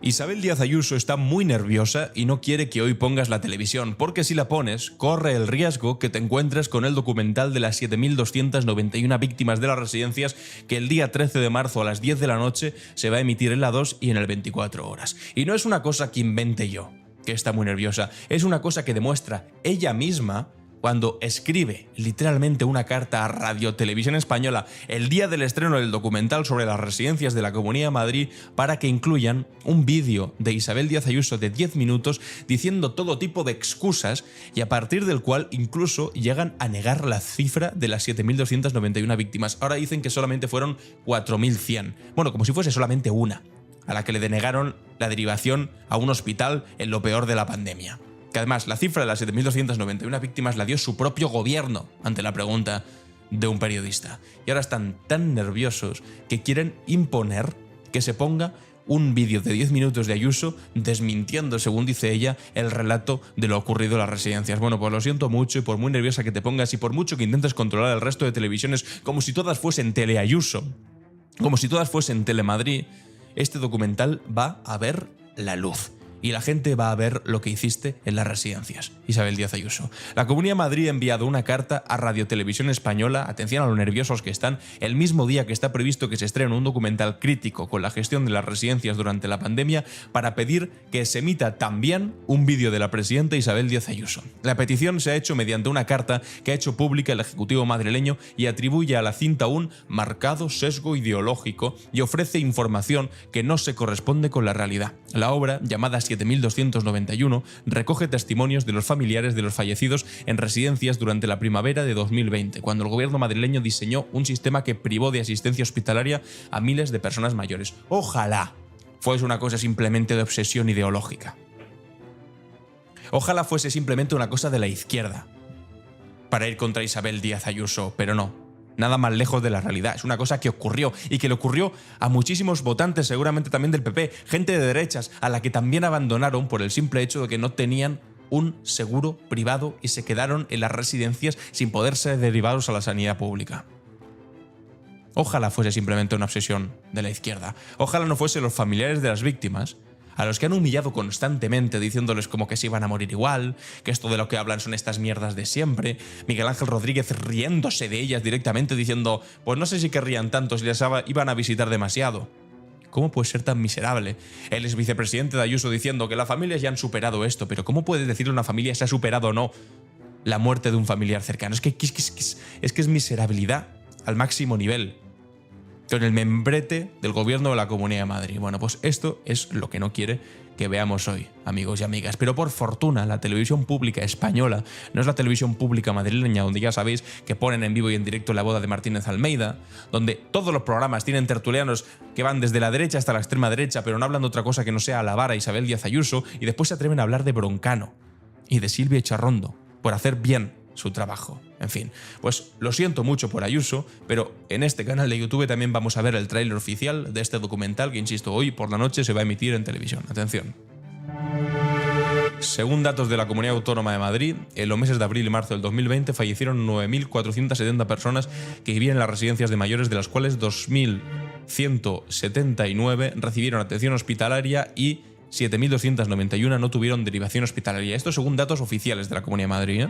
Isabel Díaz Ayuso está muy nerviosa y no quiere que hoy pongas la televisión, porque si la pones, corre el riesgo que te encuentres con el documental de las 7.291 víctimas de las residencias que el día 13 de marzo a las 10 de la noche se va a emitir en la 2 y en el 24 horas. Y no es una cosa que invente yo, que está muy nerviosa, es una cosa que demuestra ella misma cuando escribe literalmente una carta a Radio Televisión Española el día del estreno del documental sobre las residencias de la Comunidad de Madrid para que incluyan un vídeo de Isabel Díaz Ayuso de 10 minutos diciendo todo tipo de excusas y a partir del cual incluso llegan a negar la cifra de las 7.291 víctimas. Ahora dicen que solamente fueron 4.100. Bueno, como si fuese solamente una, a la que le denegaron la derivación a un hospital en lo peor de la pandemia. Que además la cifra de las 7.291 víctimas la dio su propio gobierno ante la pregunta de un periodista. Y ahora están tan nerviosos que quieren imponer que se ponga un vídeo de 10 minutos de Ayuso desmintiendo, según dice ella, el relato de lo ocurrido en las residencias. Bueno, pues lo siento mucho y por muy nerviosa que te pongas y por mucho que intentes controlar el resto de televisiones como si todas fuesen Teleayuso, como si todas fuesen Telemadrid, este documental va a ver la luz. Y la gente va a ver lo que hiciste en las residencias, Isabel Díaz Ayuso. La Comunidad de Madrid ha enviado una carta a Radio Televisión Española, atención a lo nerviosos que están, el mismo día que está previsto que se estrene un documental crítico con la gestión de las residencias durante la pandemia, para pedir que se emita también un vídeo de la presidenta Isabel Díaz Ayuso. La petición se ha hecho mediante una carta que ha hecho pública el Ejecutivo madrileño y atribuye a la cinta un marcado sesgo ideológico y ofrece información que no se corresponde con la realidad. La obra, llamada 7.291, recoge testimonios de los familiares de los fallecidos en residencias durante la primavera de 2020, cuando el gobierno madrileño diseñó un sistema que privó de asistencia hospitalaria a miles de personas mayores. Ojalá fuese una cosa simplemente de obsesión ideológica. Ojalá fuese simplemente una cosa de la izquierda para ir contra Isabel Díaz Ayuso, pero no. Nada más lejos de la realidad. Es una cosa que ocurrió y que le ocurrió a muchísimos votantes, seguramente también del PP, gente de derechas, a la que también abandonaron por el simple hecho de que no tenían un seguro privado y se quedaron en las residencias sin poder ser derivados a la sanidad pública. Ojalá fuese simplemente una obsesión de la izquierda. Ojalá no fuese los familiares de las víctimas a los que han humillado constantemente diciéndoles como que se iban a morir igual, que esto de lo que hablan son estas mierdas de siempre, Miguel Ángel Rodríguez riéndose de ellas directamente diciendo pues no sé si querrían tanto si les iban a visitar demasiado. ¿Cómo puede ser tan miserable? El ex vicepresidente de Ayuso diciendo que las familias ya han superado esto, pero ¿cómo puede decirle a una familia si ha superado o no la muerte de un familiar cercano? Es que es miserabilidad al máximo nivel, con el membrete del gobierno de la Comunidad de Madrid. Bueno, pues esto es lo que no quiere que veamos hoy, amigos y amigas. Pero por fortuna, la televisión pública española no es la televisión pública madrileña, donde ya sabéis que ponen en vivo y en directo la boda de Martínez Almeida, donde todos los programas tienen tertulianos que van desde la derecha hasta la extrema derecha, pero no hablan de otra cosa que no sea alabar a Isabel Díaz Ayuso, y después se atreven a hablar de Broncano y de Silvia Echarrondo por hacer bien su trabajo. En fin, pues lo siento mucho por Ayuso, pero en este canal de YouTube también vamos a ver el tráiler oficial de este documental que, insisto, hoy por la noche se va a emitir en televisión. Atención. Según datos de la Comunidad Autónoma de Madrid, en los meses de abril y marzo del 2020 fallecieron 9.470 personas que vivían en las residencias de mayores, de las cuales 2.179 recibieron atención hospitalaria y 7.291 no tuvieron derivación hospitalaria. Esto según datos oficiales de la Comunidad de Madrid,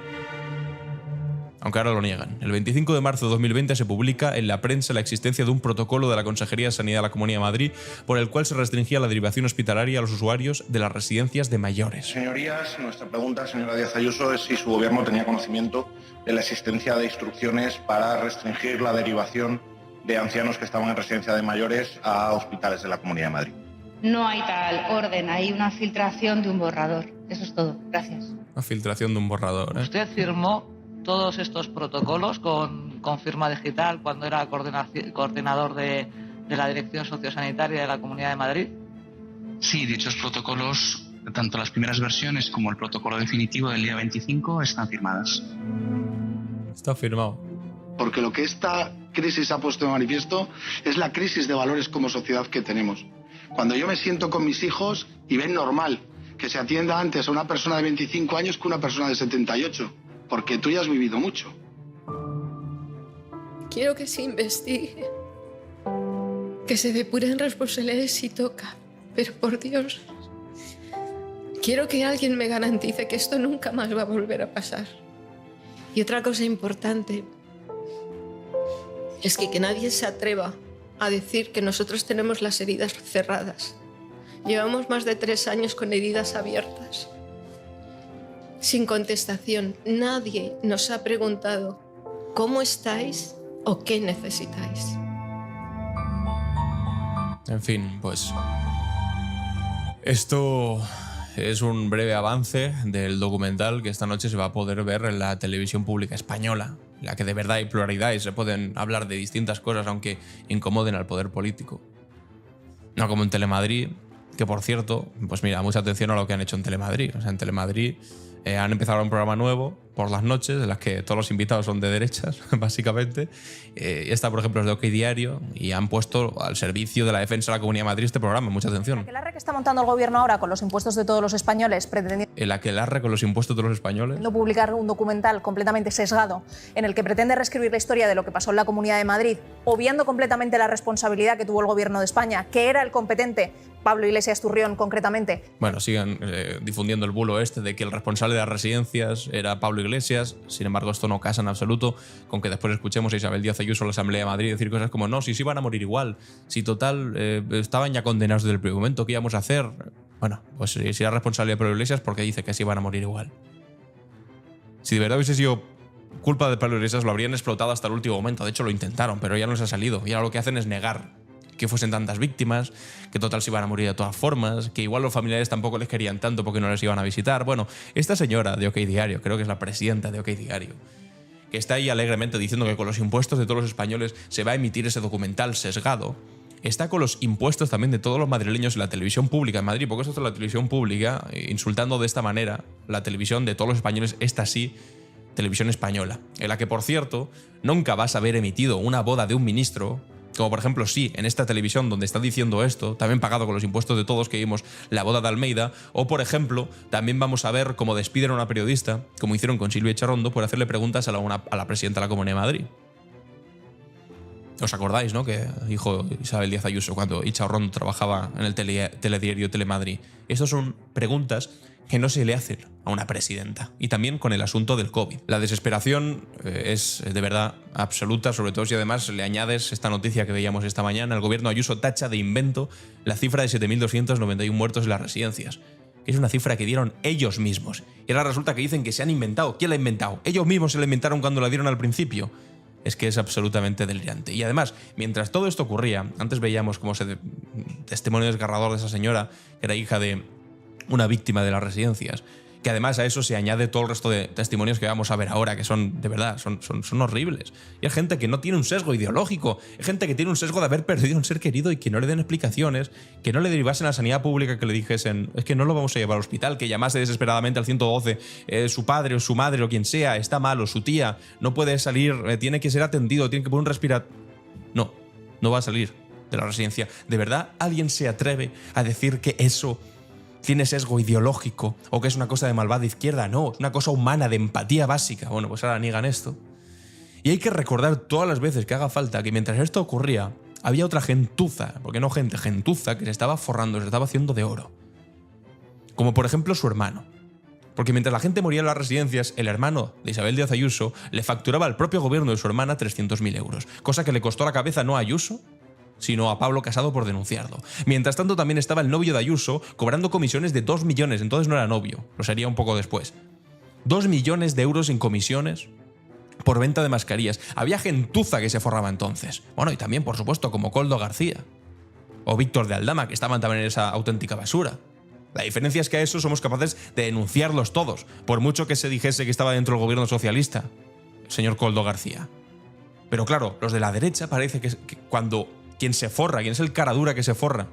aunque ahora lo niegan. El 25 de marzo de 2020 se publica en la prensa la existencia de un protocolo de la Consejería de Sanidad de la Comunidad de Madrid por el cual se restringía la derivación hospitalaria a los usuarios de las residencias de mayores. Señorías, nuestra pregunta, señora Díaz Ayuso, es si su gobierno tenía conocimiento de la existencia de instrucciones para restringir la derivación de ancianos que estaban en residencia de mayores a hospitales de la Comunidad de Madrid. No hay tal orden, hay una filtración de un borrador. Eso es todo. Gracias. Una filtración de un borrador, ¿eh? Usted firmó todos estos protocolos con firma digital cuando era coordinador de la Dirección Sociosanitaria de la Comunidad de Madrid. Sí, dichos protocolos, tanto las primeras versiones como el protocolo definitivo del día 25, están firmadas. Está firmado. Porque lo que esta crisis ha puesto de manifiesto es la crisis de valores como sociedad que tenemos. Cuando yo me siento con mis hijos y ven normal que se atienda antes a una persona de 25 años que una persona de 78. Porque tú ya has vivido mucho. Quiero que se investigue, que se depuren responsabilidades si toca. Pero por Dios, quiero que alguien me garantice que esto nunca más va a volver a pasar. Y otra cosa importante es que nadie se atreva a decir que nosotros tenemos las heridas cerradas. Llevamos más de 3 años con heridas abiertas, sin contestación. Nadie nos ha preguntado cómo estáis o qué necesitáis. En fin, pues esto es un breve avance del documental que esta noche se va a poder ver en la televisión pública española, en la que de verdad hay pluralidad y se pueden hablar de distintas cosas aunque incomoden al poder político. No como en Telemadrid, que por cierto, pues mira, mucha atención a lo que han hecho en Telemadrid. O sea, en Telemadrid han empezado un programa nuevo por las noches, en las que todos los invitados son de derechas, básicamente. Esta, por ejemplo, es de OK Diario y han puesto al servicio de la defensa de la Comunidad de Madrid este programa. Mucha atención. El aquelarre que está montando el gobierno ahora con los impuestos de todos los españoles, pretendiendo El aquelarre con los impuestos de los españoles. publicar un documental completamente sesgado en el que pretende reescribir la historia de lo que pasó en la Comunidad de Madrid, obviando completamente la responsabilidad que tuvo el gobierno de España, que era el competente, Pablo Iglesias Turrión concretamente. Bueno, sigan difundiendo el bulo este de que el responsable de las residencias era Pablo Iglesias. Sin embargo, esto no casa en absoluto con que después escuchemos a Isabel Díaz Ayuso en la Asamblea de Madrid decir cosas como no, si iban a morir igual, si total estaban ya condenados desde el primer momento, ¿qué íbamos a hacer? Bueno, pues si era responsable de Pablo Iglesias, ¿por qué dice que se iban a morir igual? Si de verdad hubiese sido culpa de Pablo Iglesias, lo habrían explotado hasta el último momento. De hecho, lo intentaron, pero ya no les ha salido. Y ahora lo que hacen es negar que fuesen tantas víctimas, que total se iban a morir de todas formas, que igual los familiares tampoco les querían tanto porque no les iban a visitar. Bueno, esta señora de OK Diario, creo que es la presidenta de OK Diario, que está ahí alegremente diciendo que con los impuestos de todos los españoles se va a emitir ese documental sesgado, está con los impuestos también de todos los madrileños en la televisión pública en Madrid, porque esto es la televisión pública, insultando de esta manera la televisión de todos los españoles, esta sí, televisión española, en la que, por cierto, nunca vas a ver emitido una boda de un ministro, como por ejemplo sí, en esta televisión donde está diciendo esto, también pagado con los impuestos de todos, que vimos la boda de Almeida, o por ejemplo, también vamos a ver cómo despiden a una periodista, como hicieron con Silvia Echarondo, por hacerle preguntas a la presidenta de la Comunidad de Madrid. ¿Os acordáis, no? Que dijo Isabel Díaz Ayuso cuando Echarondo trabajaba en el telediario Telemadrid. Estas son preguntas que no se le hacen a una presidenta. Y también con el asunto del COVID. La desesperación es de verdad absoluta, sobre todo si además le añades esta noticia que veíamos esta mañana. El gobierno Ayuso tacha de invento la cifra de 7.291 muertos en las residencias. Es una cifra que dieron ellos mismos. Y ahora resulta que dicen que se han inventado. ¿Quién la ha inventado? Ellos mismos se la inventaron cuando la dieron al principio. Es que es absolutamente delirante. Y además, mientras todo esto ocurría, antes veíamos como testimonio desgarrador de esa señora, que era hija de una víctima de las residencias, que además a eso se añade todo el resto de testimonios que vamos a ver ahora, que son, de verdad, son horribles. Y hay gente que no tiene un sesgo ideológico, hay gente que tiene un sesgo de haber perdido un ser querido y que no le den explicaciones, que no le derivasen a la sanidad pública, que le dijesen, es que no lo vamos a llevar al hospital, que llamase desesperadamente al 112, su padre o su madre o quien sea, está mal, o su tía, no puede salir, tiene que ser atendido, tiene que poner un respirador. No va a salir de la residencia. ¿De verdad alguien se atreve a decir que eso tiene sesgo ideológico o que es una cosa de malvada izquierda? No, es una cosa humana, de empatía básica. Bueno, pues ahora niegan esto. Y hay que recordar todas las veces que haga falta que mientras esto ocurría había otra gentuza, porque no gente, gentuza, que se estaba forrando, se estaba haciendo de oro. Como por ejemplo su hermano. Porque mientras la gente moría en las residencias, el hermano de Isabel Díaz Ayuso le facturaba al propio gobierno de su hermana 300.000 euros, cosa que le costó la cabeza no a Ayuso, sino a Pablo Casado por denunciarlo. Mientras tanto también estaba el novio de Ayuso cobrando comisiones de 2 millones, entonces no era novio, lo sería un poco después. 2 millones de euros en comisiones por venta de mascarillas. Había gentuza que se forraba entonces. Bueno, y también, por supuesto, como Koldo García o Víctor de Aldama, que estaban también en esa auténtica basura. La diferencia es que a eso somos capaces de denunciarlos todos, por mucho que se dijese que estaba dentro del gobierno socialista, el señor Koldo García. Pero claro, los de la derecha parece que cuando quien se forra, quien es el cara dura que se forra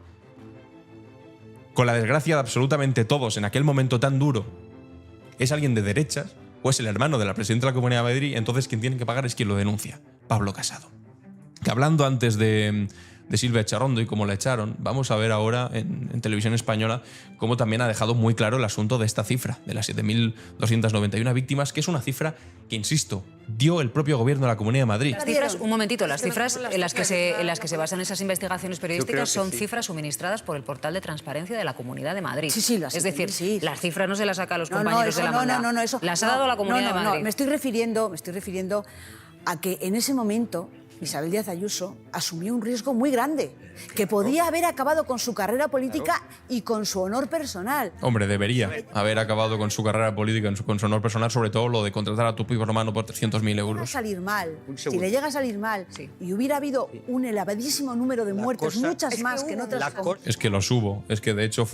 con la desgracia de absolutamente todos en aquel momento tan duro, es alguien de derechas o es el hermano de la presidenta de la Comunidad de Madrid, entonces quien tiene que pagar es quien lo denuncia, Pablo Casado. Que hablando antes de de Silvia Charrondo y cómo la echaron, vamos a ver ahora en televisión española cómo también ha dejado muy claro el asunto de esta cifra, de las 7.291 víctimas, que es una cifra que, insisto, dio el propio gobierno de la Comunidad de Madrid. Las cifras, un momentito, las cifras en las que se basan esas investigaciones periodísticas son cifras suministradas por el portal de transparencia de la Comunidad de Madrid. Sí, es decir, las cifras no se las saca a los compañeros de la manga. No, eso las ha dado la Comunidad de Madrid. Me estoy refiriendo a que en ese momento Isabel Díaz Ayuso asumió un riesgo muy grande, que podía haber acabado con su carrera política y con su honor personal. Hombre, debería haber acabado con su carrera política, con su honor personal, sobre todo lo de contratar a tu primo hermano por 300.000 euros. Si le llega a salir mal, y hubiera habido un elevadísimo número de muertes, muchas más que en otras... Es que los hubo, es que de hecho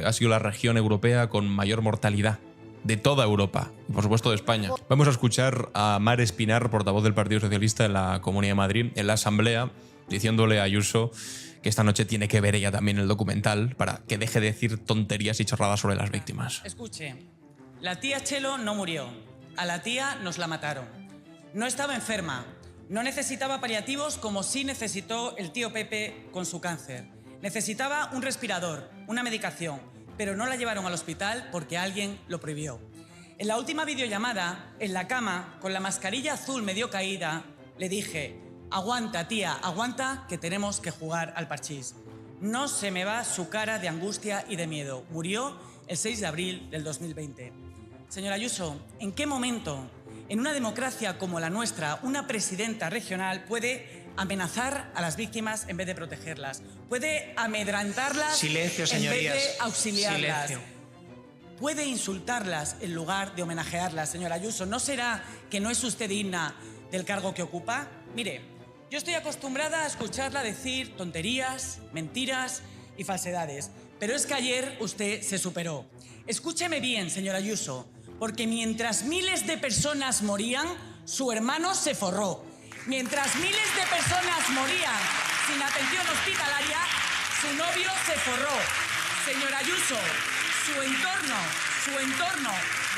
ha sido la región europea con mayor mortalidad de toda Europa y por supuesto de España. Vamos a escuchar a Mar Espinar, portavoz del Partido Socialista en la Comunidad de Madrid, en la Asamblea, diciéndole a Ayuso que esta noche tiene que ver ella también el documental para que deje de decir tonterías y chorradas sobre las víctimas. Escuche, la tía Chelo no murió, a la tía nos la mataron. No estaba enferma, no necesitaba paliativos como sí necesitó el tío Pepe con su cáncer. Necesitaba un respirador, una medicación, pero no la llevaron al hospital porque alguien lo prohibió. En la última videollamada, en la cama, con la mascarilla azul medio caída, le dije: aguanta, tía, aguanta, que tenemos que jugar al parchís. No se me va su cara de angustia y de miedo. Murió el 6 de abril del 2020. Señora Ayuso, ¿en qué momento, en una democracia como la nuestra, una presidenta regional puede amenazar a las víctimas en vez de protegerlas? Puede amedrantarlas Silencio, señorías. en vez de auxiliarlas. Silencio. Puede insultarlas en lugar de homenajearlas, señora Ayuso. ¿No será que no es usted digna del cargo que ocupa? Mire, yo estoy acostumbrada a escucharla decir tonterías, mentiras y falsedades, pero es que ayer usted se superó. Escúcheme bien, señora Ayuso, porque mientras miles de personas morían, su hermano se forró. Mientras miles de personas morían sin atención hospitalaria, su novio se forró. Señora Ayuso, su entorno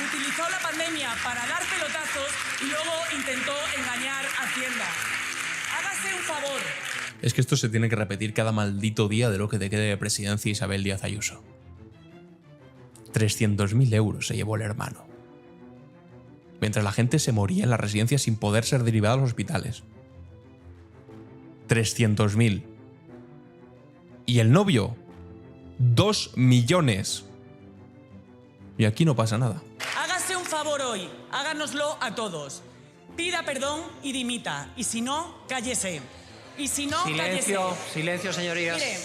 utilizó la pandemia para dar pelotazos y luego intentó engañar a Hacienda. Hágase un favor. Es que esto se tiene que repetir cada maldito día de lo que te quede de presidencia Isabel Díaz Ayuso. 300.000 euros se llevó el hermano, mientras la gente se moría en las residencias sin poder ser derivada a los hospitales. 300.000. Y el novio, 2 millones. Y aquí no pasa nada. Hágase un favor hoy, háganoslo a todos. Pida perdón y dimita. Y si no, cállese. Y si no, Silencio, cállese. silencio, señorías. Mire,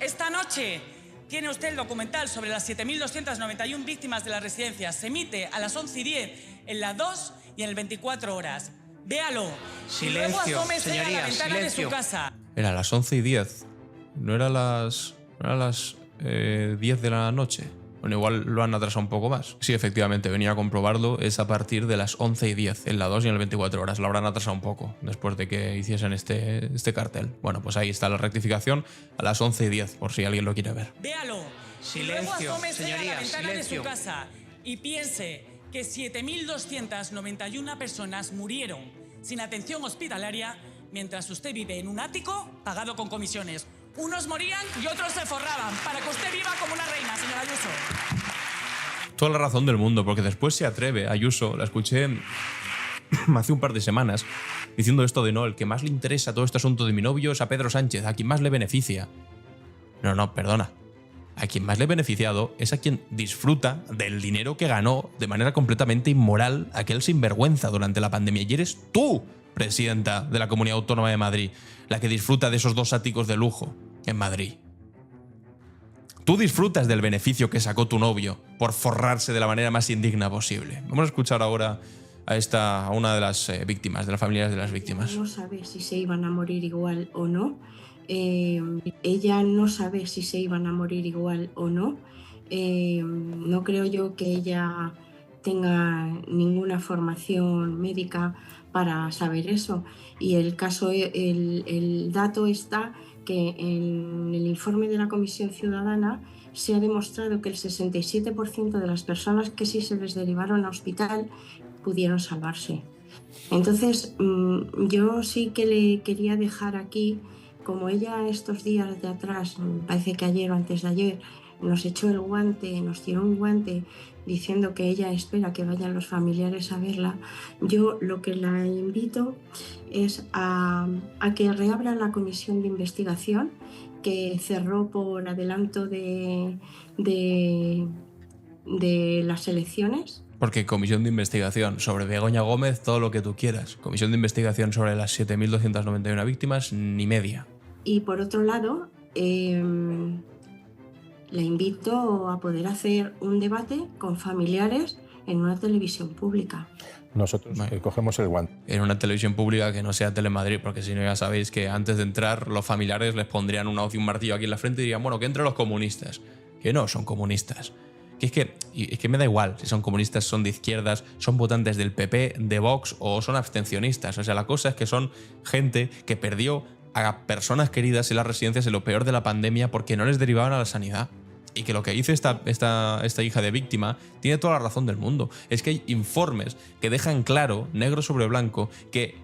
esta noche tiene usted el documental sobre las 7.291 víctimas de las residencias. Se emite a las 11:10 en la 2 y en el 24 horas. Véalo. Silencio, y luego asómese a la señorías, ventana silencio. de su casa. Era las 11:10. No era las 10 de la noche. Bueno, igual lo han atrasado un poco más. Sí, efectivamente, venía a comprobarlo. Es a partir de las 11:10, en la 2 y en el 24 horas. Lo habrán atrasado un poco después de que hiciesen este cartel. Bueno, pues ahí está la rectificación a las 11:10, por si alguien lo quiere ver. Véalo. Silencio, y luego asómese a la señorías, ventana silencio. de su casa y piense que 7.291 personas murieron sin atención hospitalaria mientras usted vive en un ático pagado con comisiones. Unos morían y otros se forraban para que usted viva como una reina, señora Ayuso. Toda la razón del mundo, porque después se atreve, Ayuso, la escuché hace un par de semanas, diciendo esto de no, el que más le interesa todo este asunto de mi novio es a Pedro Sánchez, a quien más le beneficia. No, perdona. A quien más le ha beneficiado es a quien disfruta del dinero que ganó de manera completamente inmoral aquel sinvergüenza durante la pandemia. Y eres tú, presidenta de la Comunidad Autónoma de Madrid, la que disfruta de esos 2 áticos de lujo en Madrid. Tú disfrutas del beneficio que sacó tu novio por forrarse de la manera más indigna posible. Vamos a escuchar ahora a una de las víctimas, de las familias de las víctimas. No sabe si se iban a morir igual o no. Ella no sabe si se iban a morir igual o no. No creo yo que ella tenga ninguna formación médica para saber eso. Y el dato está que en el informe de la Comisión Ciudadana se ha demostrado que el 67% de las personas que sí se les derivaron a hospital pudieron salvarse. Entonces, yo sí que le quería dejar aquí como ella estos días de atrás, parece que ayer o antes de ayer, nos echó el guante, nos tiró un guante diciendo que ella espera que vayan los familiares a verla, yo lo que la invito es a que reabra la comisión de investigación que cerró por adelanto de las elecciones. Porque comisión de investigación sobre Begoña Gómez, todo lo que tú quieras. Comisión de investigación sobre las 7.291 víctimas, ni media. Y por otro lado, la invito a poder hacer un debate con familiares en una televisión pública. Nosotros cogemos el guante. En una televisión pública que no sea Telemadrid, porque si no ya sabéis que antes de entrar los familiares les pondrían una hoz y un martillo aquí en la frente y dirían, bueno, que entren los comunistas. Que no son comunistas. Es que me da igual si son comunistas, son de izquierdas, son votantes del PP, de Vox o son abstencionistas. O sea, la cosa es que son gente que perdió a personas queridas en las residencias en lo peor de la pandemia porque no les derivaban a la sanidad. Y que lo que dice esta hija de víctima tiene toda la razón del mundo. Es que hay informes que dejan claro, negro sobre blanco, que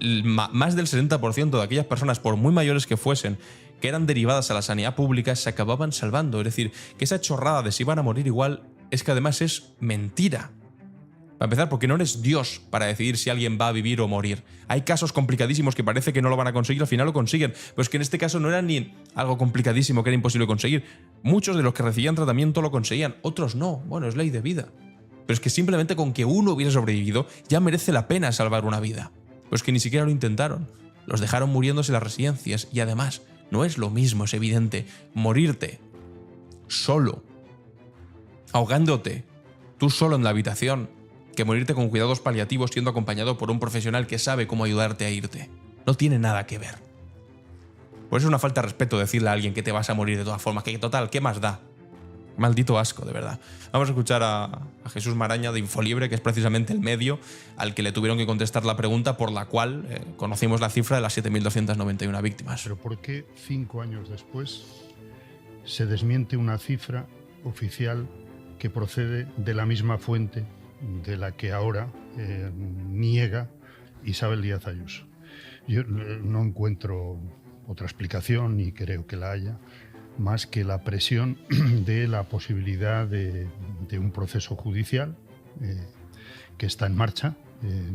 más del 60% de aquellas personas, por muy mayores que fuesen, que eran derivadas a la sanidad pública, se acababan salvando. Es decir, que esa chorrada de si van a morir igual es que además es mentira. Para empezar, porque no eres Dios para decidir si alguien va a vivir o morir. Hay casos complicadísimos que parece que no lo van a conseguir, al final lo consiguen. Pero es que en este caso no era ni algo complicadísimo que era imposible conseguir. Muchos de los que recibían tratamiento lo conseguían, otros no. Bueno, es ley de vida. Pero es que simplemente con que uno hubiera sobrevivido ya merece la pena salvar una vida. Pues que ni siquiera lo intentaron. Los dejaron muriéndose en las residencias y además no es lo mismo, es evidente, morirte solo, ahogándote, tú solo en la habitación, que morirte con cuidados paliativos siendo acompañado por un profesional que sabe cómo ayudarte a irte. No tiene nada que ver. Pues es una falta de respeto decirle a alguien que te vas a morir de todas formas, que total, ¿qué más da? Maldito asco, de verdad. Vamos a escuchar a Jesús Maraña de Infolibre, que es precisamente el medio al que le tuvieron que contestar la pregunta por la cual conocimos la cifra de las 7.291 víctimas. Pero ¿por qué 5 años después se desmiente una cifra oficial que procede de la misma fuente de la que ahora niega Isabel Díaz Ayuso? Yo no encuentro otra explicación, ni creo que la haya, más que la presión de la posibilidad de un proceso judicial que está en marcha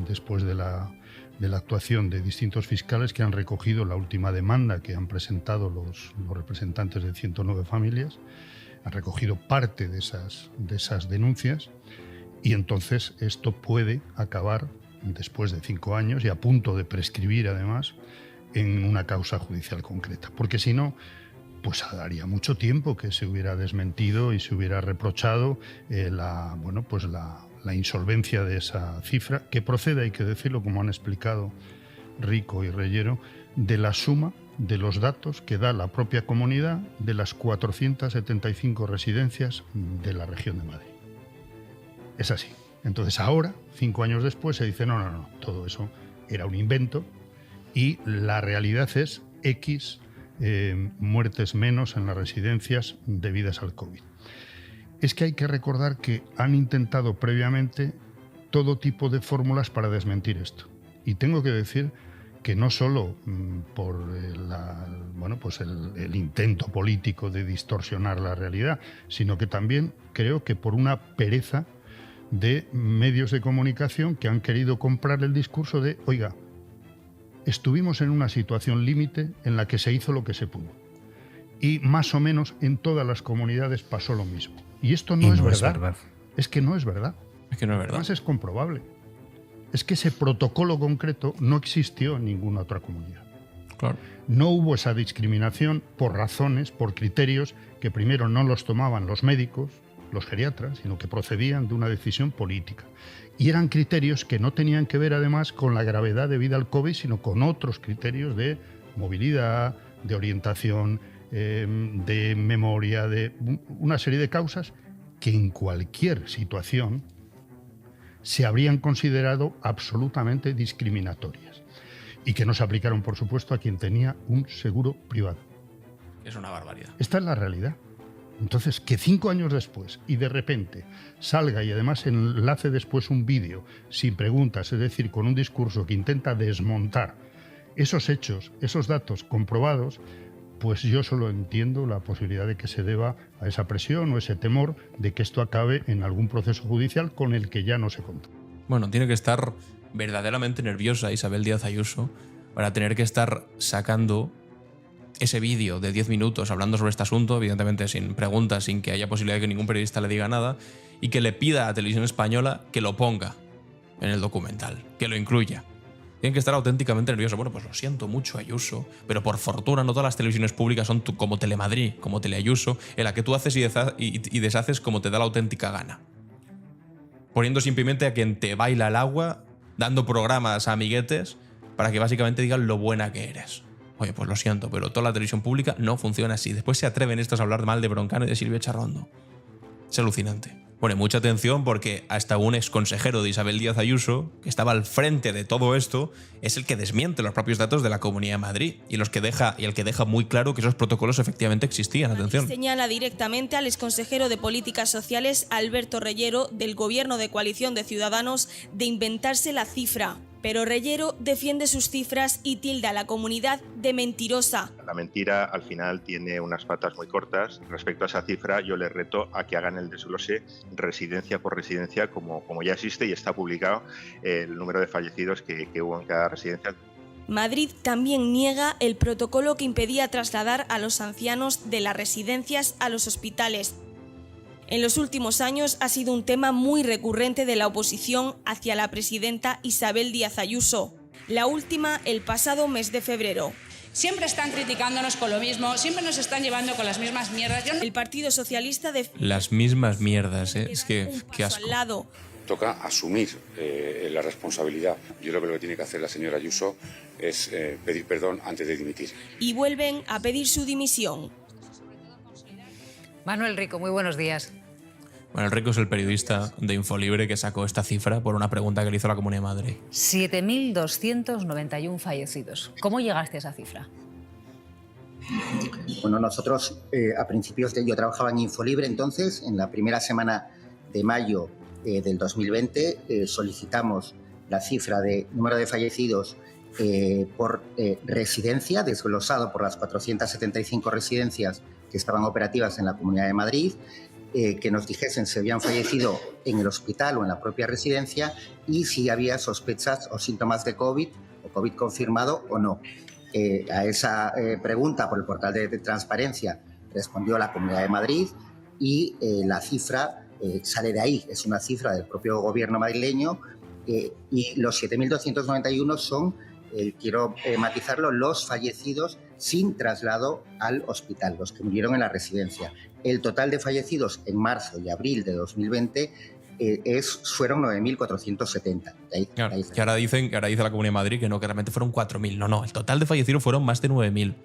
después de la actuación de distintos fiscales que han recogido la última demanda que han presentado los representantes de 109 familias, han recogido parte de esas denuncias y entonces esto puede acabar después de 5 años y a punto de prescribir además en una causa judicial concreta, porque si no, pues daría mucho tiempo que se hubiera desmentido y se hubiera reprochado la insolvencia de esa cifra, que procede, hay que decirlo, como han explicado Rico y Reyero, de la suma de los datos que da la propia comunidad de las 475 residencias de la región de Madrid. Es así. Entonces ahora, 5 años después, se dice no, todo eso era un invento y la realidad es X muertes menos en las residencias debidas al COVID. Es que hay que recordar que han intentado previamente todo tipo de fórmulas para desmentir esto. Y tengo que decir que no solo por el intento político de distorsionar la realidad, sino que también creo que por una pereza de medios de comunicación que han querido comprar el discurso de, oiga, estuvimos en una situación límite en la que se hizo lo que se pudo. Y más o menos en todas las comunidades pasó lo mismo. Y esto no es verdad. Es que no es verdad. Es que no es verdad. Además es comprobable. Es que ese protocolo concreto no existió en ninguna otra comunidad. Claro. No hubo esa discriminación por razones, por criterios que primero no los tomaban los médicos, los geriatras, sino que procedían de una decisión política. Y eran criterios que no tenían que ver además con la gravedad debida al COVID, sino con otros criterios de movilidad, de orientación, de memoria, de una serie de causas que en cualquier situación se habrían considerado absolutamente discriminatorias y que no se aplicaron, por supuesto, a quien tenía un seguro privado. Es una barbaridad. Esta es la realidad. Entonces, que 5 años después y de repente salga y además enlace después un vídeo sin preguntas, es decir, con un discurso que intenta desmontar esos hechos, esos datos comprobados, pues yo solo entiendo la posibilidad de que se deba a esa presión o ese temor de que esto acabe en algún proceso judicial con el que ya no se contó. Bueno, tiene que estar verdaderamente nerviosa Isabel Díaz Ayuso para tener que estar sacando ese vídeo de 10 minutos hablando sobre este asunto, evidentemente sin preguntas, sin que haya posibilidad de que ningún periodista le diga nada, y que le pida a Televisión Española que lo ponga en el documental, que lo incluya. Tienen que estar auténticamente nerviosos. Bueno, pues lo siento mucho, Ayuso, pero por fortuna no todas las televisiones públicas son como Telemadrid, como Teleayuso, en la que tú haces y deshaces como te da la auténtica gana. Poniendo simplemente a quien te baila el agua, dando programas a amiguetes para que básicamente digan lo buena que eres. Oye, pues lo siento, pero toda la televisión pública no funciona así. Después se atreven estos a hablar mal de Broncano y de Silvia Charrondo. Es alucinante. Bueno, mucha atención porque hasta un exconsejero de Isabel Díaz Ayuso, que estaba al frente de todo esto, es el que desmiente los propios datos de la Comunidad de Madrid y el que deja muy claro que esos protocolos efectivamente existían. Atención. Señala directamente al exconsejero de Políticas Sociales, Alberto Reyero, del Gobierno de Coalición de Ciudadanos, de inventarse la cifra. Pero Reyero defiende sus cifras y tilda a la comunidad de mentirosa. La mentira al final tiene unas patas muy cortas. Respecto a esa cifra, yo les reto a que hagan el desglose residencia por residencia, como ya existe y está publicado el número de fallecidos que hubo en cada residencia. Madrid también niega el protocolo que impedía trasladar a los ancianos de las residencias a los hospitales. En los últimos años ha sido un tema muy recurrente de la oposición hacia la presidenta Isabel Díaz Ayuso. La última el pasado mes de febrero. Siempre están criticándonos con lo mismo, siempre nos están llevando con las mismas mierdas. El Partido Socialista de... Las mismas mierdas, ¿eh? Es que qué asco. Toca asumir la responsabilidad. Yo creo que lo que tiene que hacer la señora Ayuso es pedir perdón antes de dimitir. Y vuelven a pedir su dimisión. Manuel Rico, muy buenos días. Manuel Rico es el periodista de Infolibre que sacó esta cifra por una pregunta que le hizo la Comunidad de Madrid. 7.291 fallecidos. ¿Cómo llegaste a esa cifra? Bueno, nosotros a principios yo trabajaba en Infolibre, entonces en la primera semana de mayo del 2020 solicitamos la cifra de número de fallecidos por residencia, desglosado por las 475 residencias que estaban operativas en la Comunidad de Madrid, que nos dijesen si habían fallecido en el hospital o en la propia residencia y si había sospechas o síntomas de COVID o COVID confirmado o no. A esa pregunta por el portal de transparencia respondió la Comunidad de Madrid y la cifra sale de ahí, es una cifra del propio gobierno madrileño y los 7.291 son, quiero matizarlo, los fallecidos sin traslado al hospital, los que murieron en la residencia. El total de fallecidos en marzo y abril de 2020 fueron 9.470. Claro, que ahora dice la Comunidad de Madrid que no, que realmente fueron 4.000. No, el total de fallecidos fueron más de 9.000.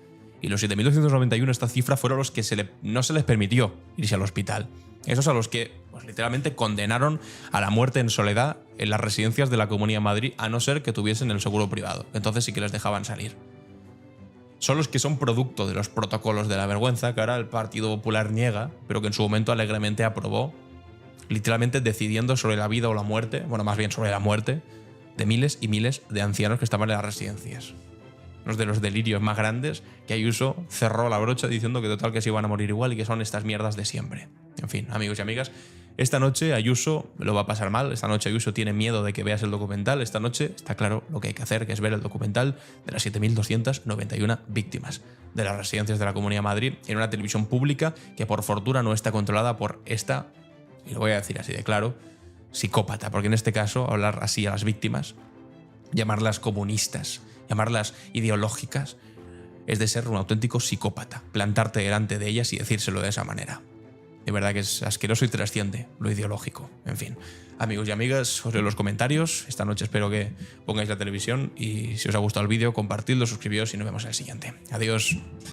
Y los 7.291, esta cifra, fueron los que no se les permitió irse al hospital. Esos a los que pues, literalmente condenaron a la muerte en soledad en las residencias de la Comunidad de Madrid, a no ser que tuviesen el seguro privado. Entonces sí que les dejaban salir. Son los que son producto de los protocolos de la vergüenza que ahora el Partido Popular niega, pero que en su momento alegremente aprobó, literalmente decidiendo sobre la vida o la muerte, bueno, más bien sobre la muerte, de miles y miles de ancianos que estaban en las residencias. Uno de los delirios más grandes que Ayuso cerró la brocha diciendo que total que se iban a morir igual y que son estas mierdas de siempre. En fin, amigos y amigas, esta noche Ayuso lo va a pasar mal, esta noche Ayuso tiene miedo de que veas el documental, esta noche está claro lo que hay que hacer, que es ver el documental de las 7.291 víctimas de las residencias de la Comunidad de Madrid en una televisión pública que por fortuna no está controlada por esta, y lo voy a decir así de claro, psicópata, porque en este caso hablar así a las víctimas, llamarlas comunistas, llamarlas ideológicas, es de ser un auténtico psicópata, plantarte delante de ellas y decírselo de esa manera. De verdad que es asqueroso y trasciende lo ideológico. En fin, amigos y amigas, os leo los comentarios. Esta noche espero que pongáis la televisión y si os ha gustado el vídeo, compartidlo, suscribíos y nos vemos en el siguiente. Adiós.